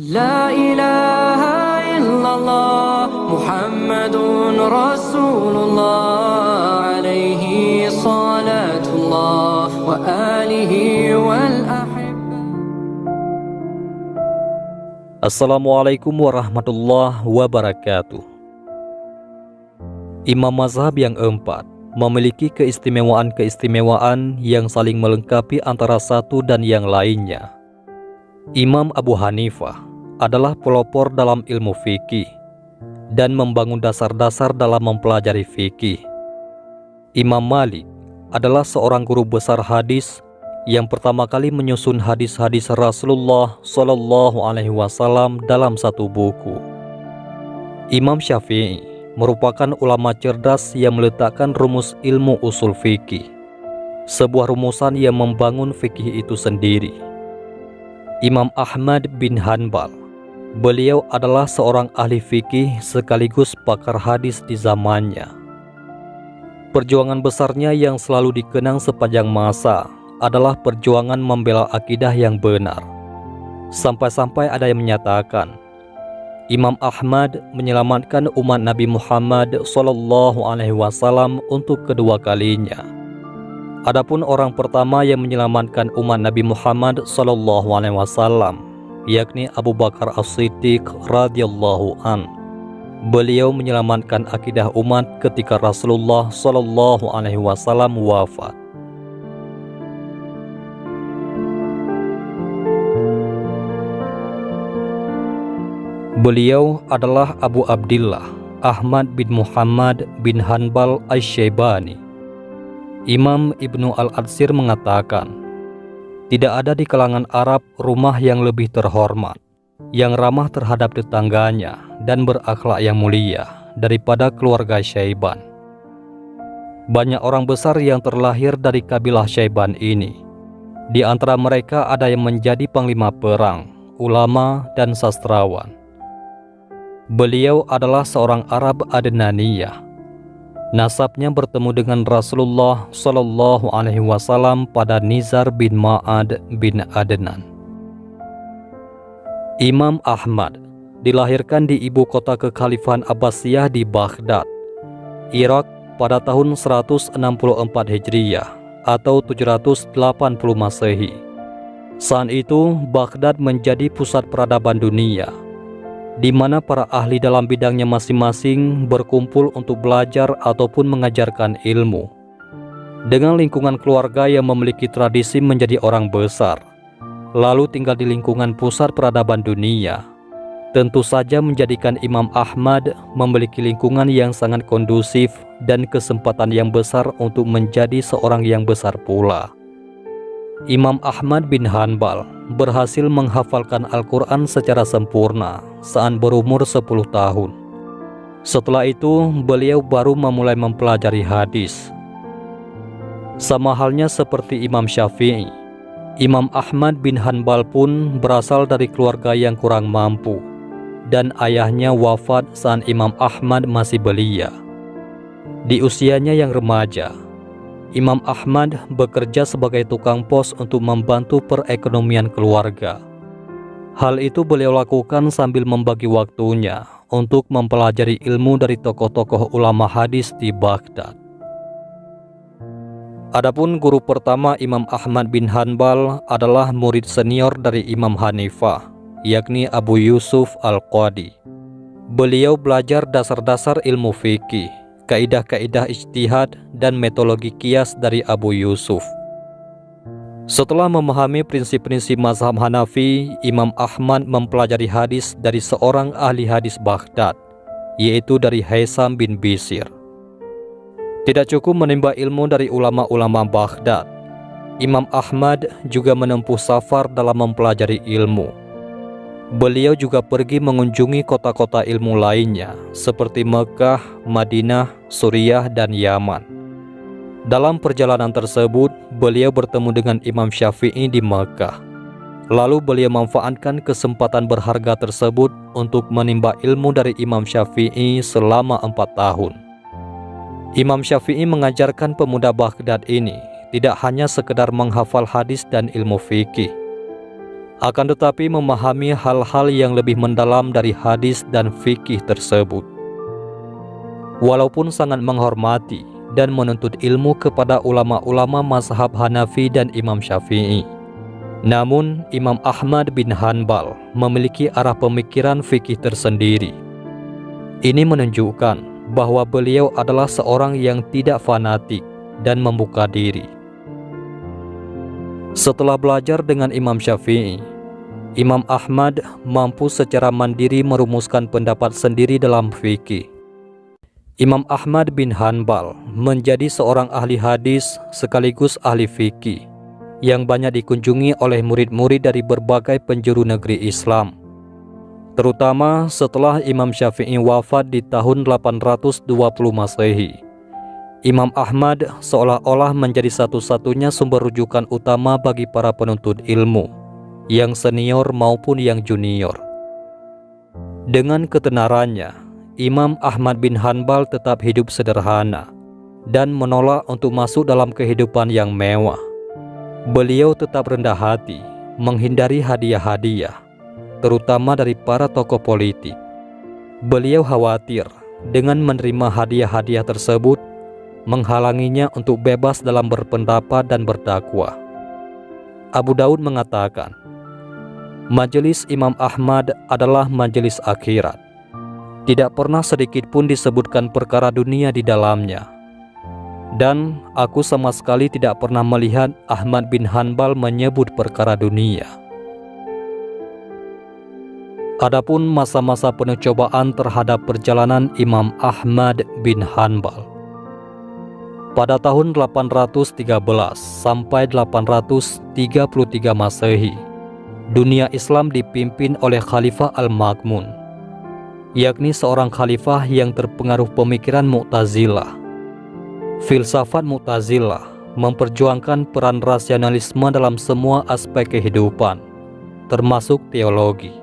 La ilaha illallah Muhammadun Rasulullah alaihi salatullah wa alihi wal ahibba. Assalamualaikum warahmatullahi wabarakatuh. Imam mazhab yang keempat memiliki keistimewaan-keistimewaan yang saling melengkapi antara satu dan yang lainnya. Imam Abu Hanifah adalah pelopor dalam ilmu fikih dan membangun dasar-dasar dalam mempelajari fikih. Imam Malik adalah seorang guru besar hadis yang pertama kali menyusun hadis-hadis Rasulullah Shallallahu Alaihi Wasallam dalam satu buku. Imam Syafi'i merupakan ulama cerdas yang meletakkan rumus ilmu usul fikih, sebuah rumusan yang membangun fikih itu sendiri. Imam Ahmad bin Hanbal, beliau adalah seorang ahli fikih sekaligus pakar hadis di zamannya. Perjuangan besarnya yang selalu dikenang sepanjang masa adalah perjuangan membela akidah yang benar. Sampai-sampai ada yang menyatakan, Imam Ahmad menyelamatkan umat Nabi Muhammad SAW untuk kedua kalinya. Adapun orang pertama yang menyelamatkan umat Nabi Muhammad SAW, yakni Abu Bakar As-Siddiq radhiyallahu an. Beliau menyelamatkan akidah umat ketika Rasulullah SAW wafat. Beliau adalah Abu Abdillah Ahmad bin Muhammad bin Hanbal Asy-Syaibani. Imam Ibnu Al-Atsir mengatakan, tidak ada di kalangan Arab rumah yang lebih terhormat, yang ramah terhadap tetangganya dan berakhlak yang mulia daripada keluarga Syaiban. Banyak orang besar yang terlahir dari kabilah Syaiban ini. Di antara mereka ada yang menjadi panglima perang, ulama, dan sastrawan. Beliau adalah seorang Arab Adnaniyah. Nasabnya bertemu dengan Rasulullah Shallallahu Alaihi Wasallam pada Nizar bin Ma'ad bin Adnan. Imam Ahmad dilahirkan di ibu kota kekhalifahan Abbasiyah di Baghdad, Irak pada tahun 164 Hijriyah atau 780 Masehi. Saat itu Baghdad menjadi pusat peradaban dunia, di mana para ahli dalam bidangnya masing-masing berkumpul untuk belajar ataupun mengajarkan ilmu. Dengan lingkungan keluarga yang memiliki tradisi menjadi orang besar, lalu tinggal di lingkungan pusat peradaban dunia, tentu saja menjadikan Imam Ahmad memiliki lingkungan yang sangat kondusif dan kesempatan yang besar untuk menjadi seorang yang besar pula. Imam Ahmad bin Hanbal berhasil menghafalkan Al-Quran secara sempurna saat berumur 10 tahun. Setelah itu, beliau baru memulai mempelajari hadis. Sama halnya seperti Imam Syafi'i, Imam Ahmad bin Hanbal pun berasal dari keluarga yang kurang mampu, dan ayahnya wafat saat Imam Ahmad masih belia. Di usianya yang remaja, Imam Ahmad bekerja sebagai tukang pos untuk membantu perekonomian keluarga. Hal itu beliau lakukan sambil membagi waktunya untuk mempelajari ilmu dari tokoh-tokoh ulama hadis di Baghdad. Adapun guru pertama Imam Ahmad bin Hanbal adalah murid senior dari Imam Hanifah, yakni Abu Yusuf Al-Qadi. Beliau belajar dasar-dasar ilmu fikih, kaidah-kaidah ijtihad, dan metodologi qiyas dari Abu Yusuf. Setelah memahami prinsip-prinsip mazhab Hanafi, Imam Ahmad mempelajari hadis dari seorang ahli hadis Baghdad, yaitu dari Haisam bin Bishr. Tidak cukup menimba ilmu dari ulama-ulama Baghdad, Imam Ahmad juga menempuh safar dalam mempelajari ilmu. Beliau juga pergi mengunjungi kota-kota ilmu lainnya seperti Mekah, Madinah, Suriah, dan Yaman. Dalam perjalanan tersebut, beliau bertemu dengan Imam Syafi'i di Mekah. Lalu beliau memanfaatkan kesempatan berharga tersebut untuk menimba ilmu dari Imam Syafi'i selama 4 tahun. Imam Syafi'i mengajarkan pemuda Baghdad ini tidak hanya sekedar menghafal hadis dan ilmu fikih, akan tetapi memahami hal-hal yang lebih mendalam dari hadis dan fikih tersebut. Walaupun sangat menghormati dan menuntut ilmu kepada ulama-ulama mazhab Hanafi dan Imam Syafi'i, namun Imam Ahmad bin Hanbal memiliki arah pemikiran fikih tersendiri. Ini menunjukkan bahwa beliau adalah seorang yang tidak fanatik dan membuka diri. Setelah belajar dengan Imam Syafi'i, Imam Ahmad mampu secara mandiri merumuskan pendapat sendiri dalam fikih. Imam Ahmad bin Hanbal menjadi seorang ahli hadis sekaligus ahli fikih yang banyak dikunjungi oleh murid-murid dari berbagai penjuru negeri Islam, terutama setelah Imam Syafi'i wafat di tahun 820 Masehi. Imam Ahmad seolah-olah menjadi satu-satunya sumber rujukan utama bagi para penuntut ilmu, yang senior maupun yang junior. Dengan ketenarannya, Imam Ahmad bin Hanbal tetap hidup sederhana dan menolak untuk masuk dalam kehidupan yang mewah. Beliau tetap rendah hati, menghindari hadiah-hadiah, terutama dari para tokoh politik. Beliau khawatir dengan menerima hadiah-hadiah tersebut menghalanginya untuk bebas dalam berpendapat dan berdakwah. Abu Daud mengatakan, majelis Imam Ahmad adalah majelis akhirat. Tidak pernah sedikit pun disebutkan perkara dunia di dalamnya. Dan aku sama sekali tidak pernah melihat Ahmad bin Hanbal menyebut perkara dunia. Adapun masa-masa penuh cobaan terhadap perjalanan Imam Ahmad bin Hanbal. Pada tahun 813 sampai 833 Masehi, dunia Islam dipimpin oleh Khalifah Al-Ma'mun, yakni seorang khalifah yang terpengaruh pemikiran Mu'tazilah. Filsafat Mu'tazilah memperjuangkan peran rasionalisme dalam semua aspek kehidupan, termasuk teologi.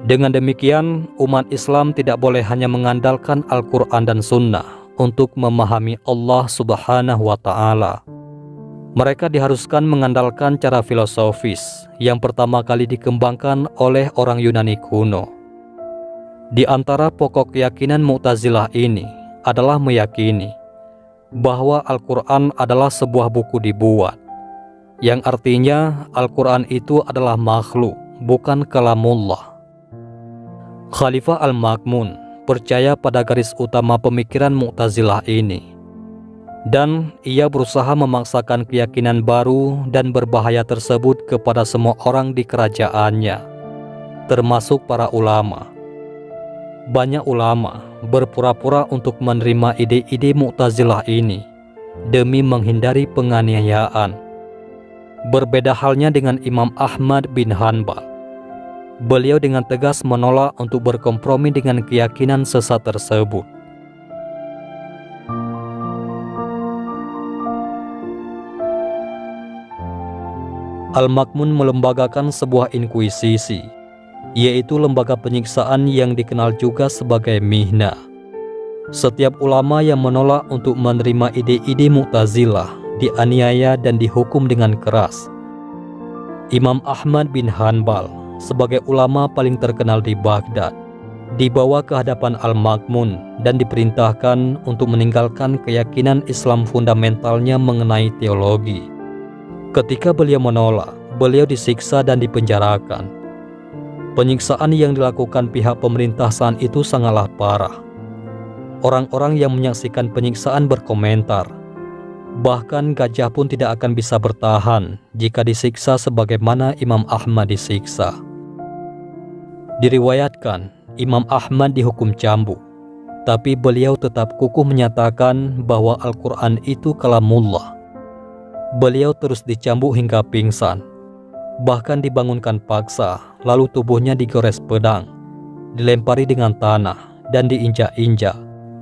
Dengan demikian, umat Islam tidak boleh hanya mengandalkan Al-Quran dan Sunnah untuk memahami Allah Subhanahu wa Ta'ala. Mereka diharuskan mengandalkan cara filosofis yang pertama kali dikembangkan oleh orang Yunani kuno. Di antara pokok keyakinan Mu'tazilah ini adalah meyakini bahwa Al-Quran adalah sebuah buku dibuat, yang artinya Al-Quran itu adalah makhluk, bukan kalamullah. Khalifah Al-Ma'mun percaya pada garis utama pemikiran Mu'tazilah ini, dan ia berusaha memaksakan keyakinan baru dan berbahaya tersebut kepada semua orang di kerajaannya, termasuk para ulama. Banyak ulama berpura-pura untuk menerima ide-ide Mu'tazilah ini demi menghindari penganiayaan. Berbeda halnya dengan Imam Ahmad bin Hanbal. Beliau dengan tegas menolak untuk berkompromi dengan keyakinan sesat tersebut. Al-Ma'mun melembagakan sebuah inkuisisi, yaitu lembaga penyiksaan yang dikenal juga sebagai mihna. Setiap ulama yang menolak untuk menerima ide-ide Mu'tazilah dianiaya dan dihukum dengan keras. Imam Ahmad bin Hanbal sebagai ulama paling terkenal di Baghdad dibawa ke hadapan Al-Ma'mun dan diperintahkan untuk meninggalkan keyakinan Islam fundamentalnya mengenai teologi. Ketika beliau menolak, beliau disiksa dan dipenjarakan. Penyiksaan yang dilakukan pihak pemerintah saat itu sangatlah parah. Orang-orang yang menyaksikan penyiksaan berkomentar, bahkan gajah pun tidak akan bisa bertahan jika disiksa sebagaimana Imam Ahmad disiksa. Diriwayatkan, Imam Ahmad dihukum cambuk, tapi beliau tetap kukuh menyatakan bahwa Al-Quran itu kalamullah. Beliau terus dicambuk hingga pingsan, bahkan dibangunkan paksa, lalu tubuhnya digores pedang, dilempari dengan tanah, dan diinjak-injak,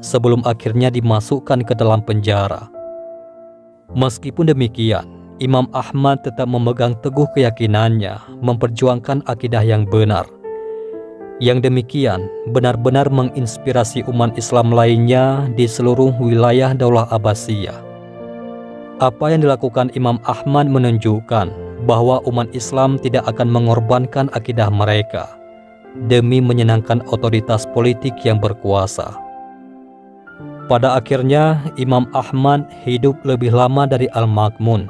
sebelum akhirnya dimasukkan ke dalam penjara. Meskipun demikian, Imam Ahmad tetap memegang teguh keyakinannya memperjuangkan akidah yang benar. Yang demikian benar-benar menginspirasi umat Islam lainnya di seluruh wilayah Daulah Abbasiyah. Apa yang dilakukan Imam Ahmad menunjukkan bahwa umat Islam tidak akan mengorbankan akidah mereka demi menyenangkan otoritas politik yang berkuasa. Pada akhirnya, Imam Ahmad hidup lebih lama dari Al-Ma'mun.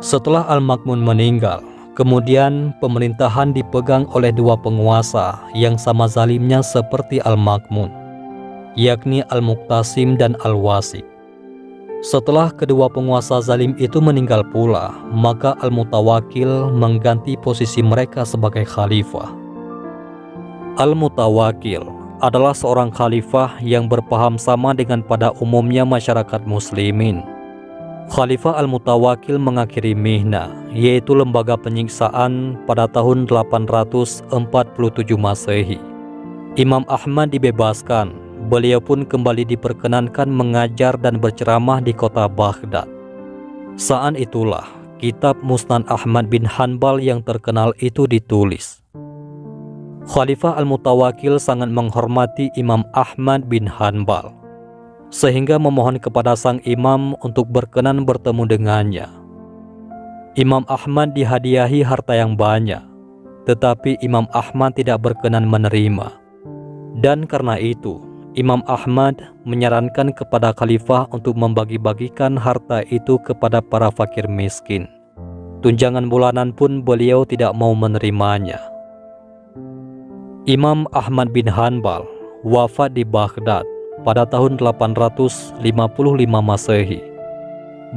Setelah Al-Ma'mun meninggal, kemudian pemerintahan dipegang oleh dua penguasa yang sama zalimnya seperti Al-Ma'mun, yakni Al-Muqtasim dan Al-Wasik. Setelah kedua penguasa zalim itu meninggal pula, maka Al-Mutawakkil mengganti posisi mereka sebagai khalifah. Al-Mutawakkil adalah seorang khalifah yang berpaham sama dengan pada umumnya masyarakat muslimin. Khalifah Al-Mutawakkil mengakhiri mihna, yaitu lembaga penyiksaan, pada tahun 847 Masehi. Imam Ahmad dibebaskan, beliau pun kembali diperkenankan mengajar dan berceramah di kota Baghdad. Saat itulah kitab Musnad Ahmad bin Hanbal yang terkenal itu ditulis. Khalifah Al-Mutawakkil sangat menghormati Imam Ahmad bin Hanbal, sehingga memohon kepada sang imam untuk berkenan bertemu dengannya. Imam Ahmad dihadiahi harta yang banyak, tetapi Imam Ahmad tidak berkenan menerima. Dan karena itu, Imam Ahmad menyarankan kepada khalifah untuk membagi-bagikan harta itu kepada para fakir miskin. Tunjangan bulanan pun beliau tidak mau menerimanya. Imam Ahmad bin Hanbal wafat di Baghdad pada tahun 855 Masehi.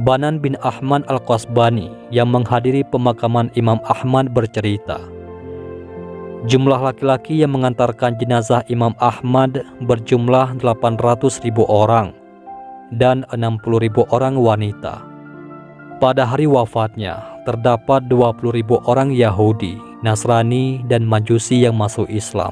Banan bin Ahmad Al-Qasbani yang menghadiri pemakaman Imam Ahmad bercerita, jumlah laki-laki yang mengantarkan jenazah Imam Ahmad berjumlah 800.000 orang dan 60.000 orang wanita. Pada hari wafatnya, terdapat 20.000 orang Yahudi, Nasrani, dan Majusi yang masuk Islam.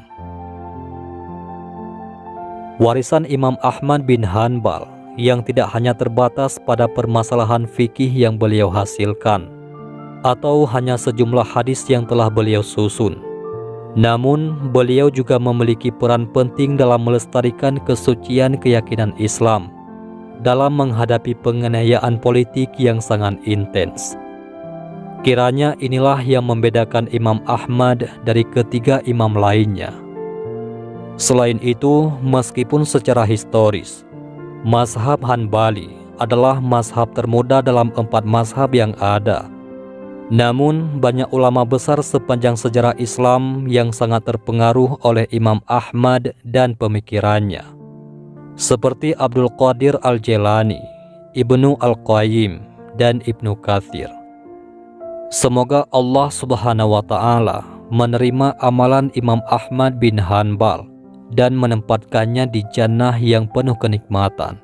Warisan Imam Ahmad bin Hanbal yang tidak hanya terbatas pada permasalahan fikih yang beliau hasilkan, atau hanya sejumlah hadis yang telah beliau susun. Namun, beliau juga memiliki peran penting dalam melestarikan kesucian keyakinan Islam dalam menghadapi penganiayaan politik yang sangat intens. Kiranya inilah yang membedakan Imam Ahmad dari ketiga imam lainnya. Selain itu, meskipun secara historis, mazhab Hanbali adalah mazhab termuda dalam 4 mazhab yang ada, namun banyak ulama besar sepanjang sejarah Islam yang sangat terpengaruh oleh Imam Ahmad dan pemikirannya, seperti Abdul Qadir Al-Jilani, Ibnu Al-Qayyim, dan Ibnu Katsir. Semoga Allah Subhanahu wa Ta'ala menerima amalan Imam Ahmad bin Hanbal dan menempatkannya di jannah yang penuh kenikmatan.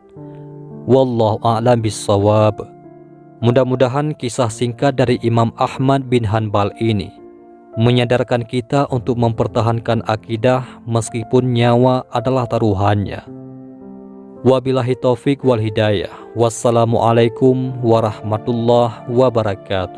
Wallahu a'lam bissawab. Mudah-mudahan kisah singkat dari Imam Ahmad bin Hanbal ini menyadarkan kita untuk mempertahankan akidah meskipun nyawa adalah taruhannya. Wabillahi taufik wal hidayah. Wassalamualaikum warahmatullahi wabarakatuh.